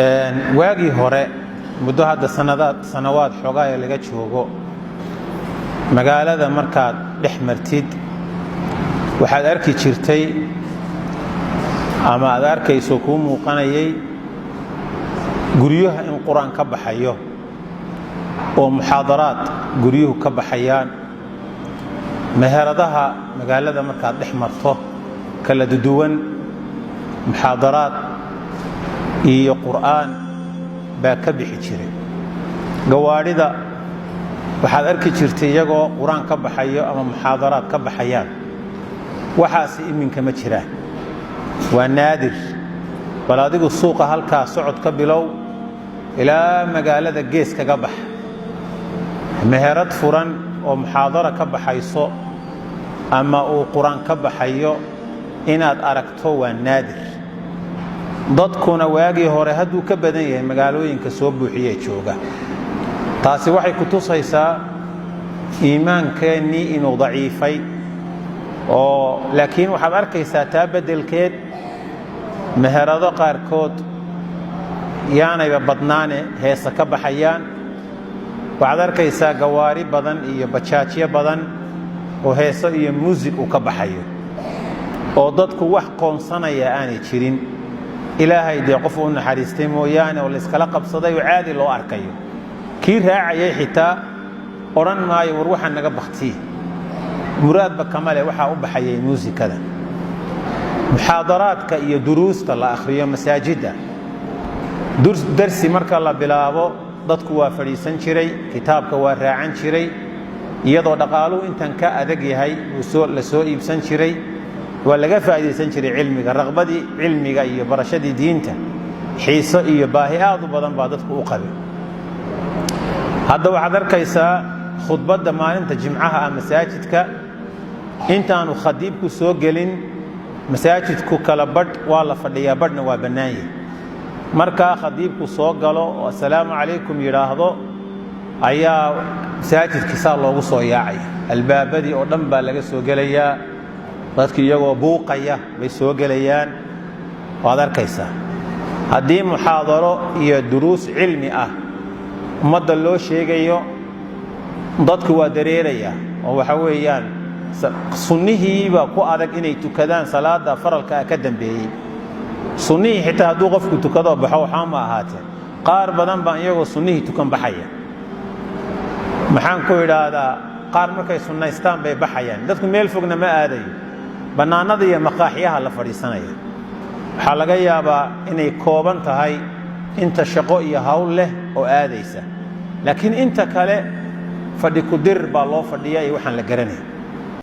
waagii hore muddo hadda sanawaad xogaa laga joogo magaalada markaad dhex martid waxaad arki jirtay ama aad arkayso ku muuqanayay guryaha in quraan ka baxayo oo muxaadaraad guryuhu ka baxayaan meheradaha magaalada markaad dhex marto kala duwan muxaadaraad iyo quraan baa ka bixi jiray gawaarida waxaad arki jirtay iyagoo quraan ka baxayo ama muxaadaraad ka baxayaan waxaas iminka ma jiraan waa naadir bal adigu suuqa halka socod ka bilow ilaa magaalada gees kaga bax meherad furan oo muxaadara ka baxayso ama uu quraan ka baxayo inaad aragto waa naadir dadkuna waagii hore hadduu ka badan yahay magaalooyinka soo buuxiyay jooga taasi waxay ku tusaysaa iimaankeennii inuu daciifay oo laakiin waxaad arkaysaa taa beddelkeed meherado qaarkood yaanayba badnaane heesa ka baxayaan waxaad arkaysaa gawaari badan iyo bajaajyo badan oo heeso iyo muusig uu ka baxayo oo dadku wax qoonsanaya aanay jirin ilaahay dee qof u naxariistay mooyaane oo la iskala qabsaday oo caadi loo arkayo kii raacayay xitaa odhan maayo war waxaan naga baktiye muraadba kamale waxaa u baxayay muusikada muxaadaraadka iyo duruusta la akhriyo masaajidda darsi marka la bilaabo dadku waa fadhiisan jiray kitaabka waa raacan jiray iyadoo dhaqaaluhu intan ka adag yahay la soo iibsan jiray waa laga faa'iideysan jiray cilmiga raqbadii cilmiga iyo barashadii diinta xiiso iyo baahi aad u badan baa dadku u qabay hadda waxaad arkaysaa khudbadda maalinta jimcaha ah masaajidka intaanu khadiibku soo gelin masaajidku kala badh waa la fadhiyaa badhna waa bannaan yahay markaa khadiibku soo galo oo assalaamu calaykum yidhaahdo ayaa masaajidkii saa loogu soo yaacaya albaabadii oo dhan baa laga soo gelayaa dadki iyagoo buuqaya bay soo gelayaan waad arkaysaa haddii muxaadaro iyo duruus cilmi ah ummadda loo sheegayo dadku waa dareeraya oo waxa weeyaan sunnihiiba ku adag inay tukadaan salaada faralka ka dambeeyey sunnihii xitaa hadduu qofku tukado baxo waxaa ma ahaatee qaar badan baan iyagoo sunnihii tukan baxaya maxaan ku idhaahdaa qaar markay sunnaystaan bay baxayaan dadku meel fogna ma aadayo bannaanada iyo maqaaxyaha la fadhiisanaya waxaa laga yaabaa inay kooban tahay inta shaqo iyo hawl leh oo aadaysa laakiin inta kale fadhi ku dir baa loo fadhiyaa iyo waxaan la garanaya